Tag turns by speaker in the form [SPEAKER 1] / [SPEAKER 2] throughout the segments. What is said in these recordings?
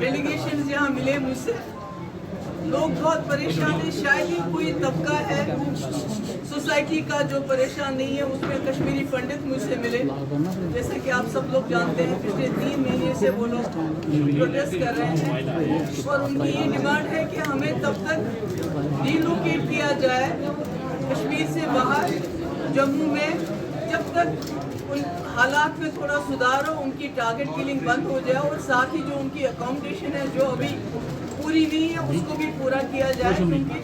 [SPEAKER 1] Delegation यहाँ मिले मुझसे, लोग बहुत परेशान हैं। शायद ही कोई तबका है सोसाइटी का जो परेशान नहीं है। उसमें कश्मीरी पंडित मुझसे मिले, जैसे कि आप सब लोग जानते हैं पिछले 3 महीने से वो लोग प्रोटेस्ट कर रहे हैं और उनकी ये डिमांड है कि हमें तब तक रिलोकेट किया जाए कश्मीर से बाहर जम्मू में, जब तक उन हालात में थोड़ा सुधार हो, उनकी टारगेट किलिंग बंद हो जाए और साथ ही जो उनकी अकोमोडेशन है जो अभी पूरी नहीं है उसको भी पूरा किया जाए, क्योंकि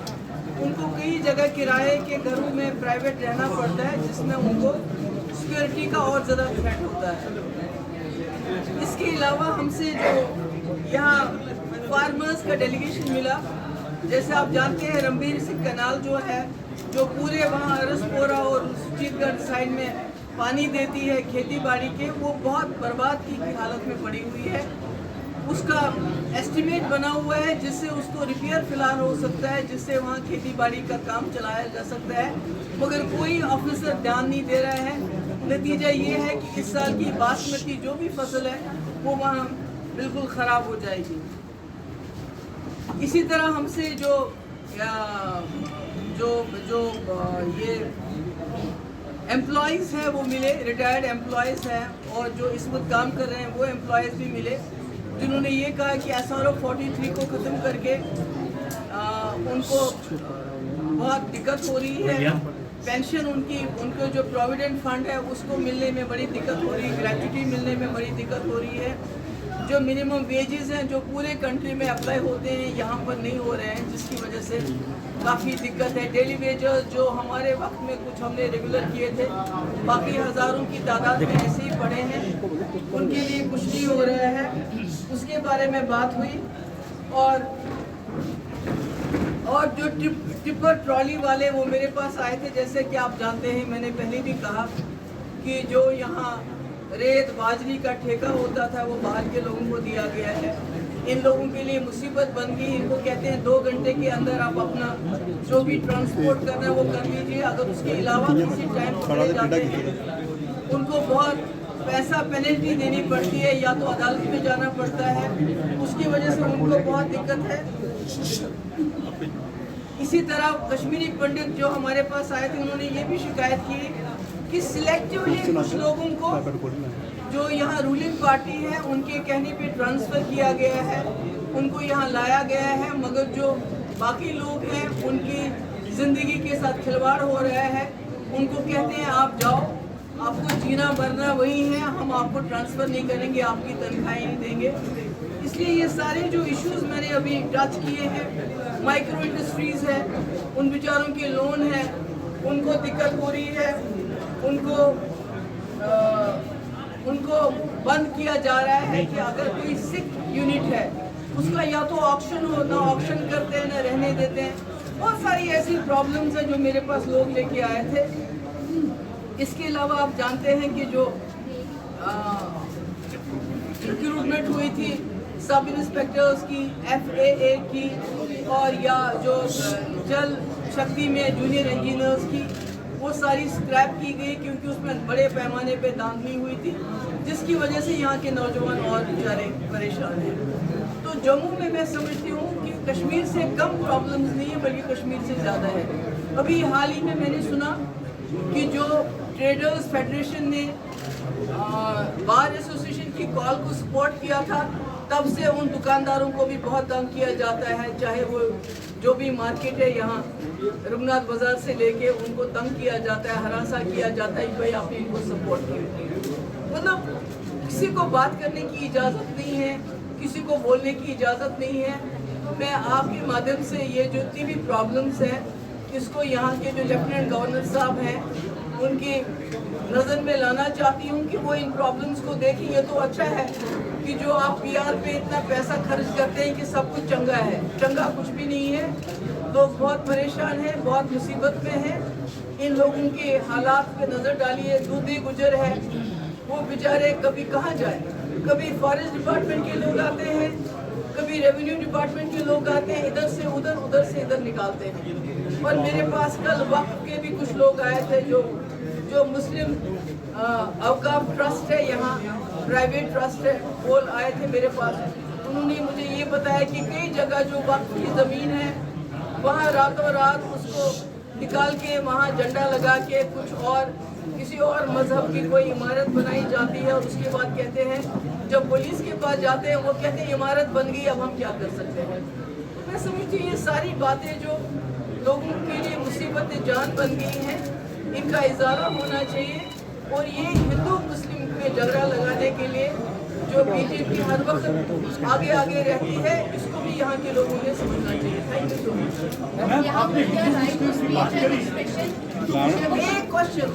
[SPEAKER 1] उनको कई जगह किराए के घरों में प्राइवेट रहना पड़ता है जिसमें उनको सिक्योरिटी का और ज़्यादा थ्रेट होता है। इसके अलावा हमसे जो यहाँ फार्मर्स का डेलीगेशन मिला, जैसे आप जानते हैं रणबीर सिंह कनाल जो है, जो पूरे वहाँ अरसपोरा और सुचीतगढ़ साइड में पानी देती है खेती बाड़ी के, वो बहुत बर्बाद की हालत में पड़ी हुई है। उसका एस्टिमेट बना हुआ है जिससे उसको रिपेयर फिलहाल हो सकता है, जिससे वहाँ खेती बाड़ी का काम चलाया जा सकता है, मगर कोई ऑफिसर ध्यान नहीं दे रहा है। नतीजा ये है कि इस साल की बासमती जो भी फसल है वो वहाँ बिल्कुल ख़राब हो जाएगी। इसी तरह हमसे जो ये एम्प्लॉयज़ हैं वो मिले, रिटायर्ड एम्प्लॉयज़ हैं और जो इस वक्त काम कर रहे हैं वो एम्प्लॉयज़ भी मिले, जिन्होंने ये कहा कि SRO 43 को ख़त्म करके उनको बहुत दिक्कत हो रही है। पेंशन उनको जो प्रोविडेंट फंड है उसको मिलने में बड़ी दिक्कत हो रही है, ग्रेच्युटी मिलने में बड़ी दिक्कत हो रही है। जो मिनिमम वेजेस हैं जो पूरे कंट्री में अप्लाई होते हैं यहाँ पर नहीं हो रहे हैं, जिसकी वजह से काफ़ी दिक्कत है। डेली वेजेस जो हमारे वक्त में कुछ हमने रेगुलर किए थे, बाकी हज़ारों की तादाद में ऐसे ही पड़े हैं, उनके लिए कुछ नहीं हो रहा है। उसके बारे में बात हुई और जो टिप्पर ट्रॉली वाले वो मेरे पास आए थे। जैसे कि आप जानते हैं, मैंने पहले भी कहा कि जो यहाँ रेत बाजरी का ठेका होता था वो बाहर के लोगों को दिया गया है। इन लोगों के लिए मुसीबत बन गई। इनको कहते हैं 2 घंटे के अंदर आप अपना जो भी ट्रांसपोर्ट करना है वो कर लीजिए, अगर उसके अलावा किसी टाइम पकड़े जाते हैं उनको बहुत पैसा पेनल्टी देनी पड़ती है या तो अदालत में जाना पड़ता है, उसकी वजह से उनको बहुत दिक्कत है। इसी तरह कश्मीरी पंडित जो हमारे पास आए थे उन्होंने ये भी शिकायत की कि सिलेक्टिवली कुछ लोगों को जो यहाँ रूलिंग पार्टी है उनके कहने पे ट्रांसफ़र किया गया है, उनको यहाँ लाया गया है, मगर जो बाकी लोग हैं उनकी ज़िंदगी के साथ खिलवाड़ हो रहा है। उनको कहते हैं आप जाओ, आपको जीना मरना वही है, हम आपको ट्रांसफ़र नहीं करेंगे, आपकी तनख्वाहें नहीं देंगे। इसलिए ये सारे जो इश्यूज़ मैंने अभी टच किए हैं, माइक्रो इंडस्ट्रीज़ है, उन बेचारों के लोन है, उनको दिक्कत हो रही है, उनको बंद किया जा रहा है कि अगर कोई सिक यूनिट है उसका या तो ऑक्शन हो, ना ऑक्शन करते हैं ना रहने देते हैं। बहुत सारी ऐसी प्रॉब्लम्स हैं जो मेरे पास लोग लेके आए थे। इसके अलावा आप जानते हैं कि जो रिक्रूटमेंट हुई थी सब इंस्पेक्टर्स की, FAA की और या जो जल शक्ति में जूनियर इंजीनियर्स की, वो सारी स्क्रैप की गई क्योंकि उसमें बड़े पैमाने पे धांधली हुई थी, जिसकी वजह से यहाँ के नौजवान और बेचारे परेशान हैं। तो जम्मू में मैं समझती हूँ कि कश्मीर से कम प्रॉब्लम्स नहीं है बल्कि कश्मीर से ज़्यादा है। अभी हाल ही में मैंने सुना कि जो ट्रेडर्स फेडरेशन ने बार एसोसिएशन की कॉल को सपोर्ट किया था, तब से उन दुकानदारों को भी बहुत तंग किया जाता है, चाहे वो जो भी मार्केट है यहाँ रघुनाथ बाजार से लेके उनको तंग किया जाता है, हरासा किया जाता है कि भाई आपने इनको सपोर्ट किया। मतलब किसी को बात करने की इजाज़त नहीं है, किसी को बोलने की इजाज़त नहीं है। तो मैं आपके माध्यम से ये जो जितनी भी प्रॉब्लम्स हैं इसको यहाँ के जो लेफ्टिनेंट गवर्नर साहब हैं उनकी नज़र में लाना चाहती हूँ कि वो इन प्रॉब्लम्स को देखें। ये तो अच्छा है कि जो आप PR पे इतना पैसा खर्च करते हैं कि सब कुछ चंगा है, चंगा कुछ भी नहीं है। लोग बहुत परेशान हैं, बहुत मुसीबत में हैं। इन लोगों के हालात पे नज़र डालिए। दूधी गुजर है, वो बेचारे कभी कहाँ जाए, कभी फॉरेस्ट डिपार्टमेंट के लोग आते हैं, कभी रेवेन्यू डिपार्टमेंट के लोग आते हैं, इधर से उधर उधर से इधर निकालते हैं। और मेरे पास कल वक्फ के भी कुछ लोग आए थे जो मुस्लिम अवकाफ ट्रस्ट है यहाँ, प्राइवेट ट्रस्ट है, वो आए थे मेरे पास। उन्होंने मुझे ये बताया कि कई जगह जो वक्फ की ज़मीन है वहाँ रातों रात उसको निकाल के वहाँ झंडा लगा के कुछ और किसी और मजहब की कोई इमारत बनाई जाती है, और उसके बाद कहते हैं जब पुलिस के पास जाते हैं वो कहते हैं इमारत बन गई, अब हम क्या कर सकते हैं। तो मैं समझती हूँ ये सारी बातें जो लोगों के लिए मुसीबत जान बन गई हैं, इनका इजारा होना चाहिए। और ये हिंदू मुस्लिम में झगड़ा लगाने के लिए जो बीजेपी हर वक्त आगे आगे रहती है, इसको भी यहाँ के लोगों ने समझना चाहिए। Thank you so much. एक क्वेश्चन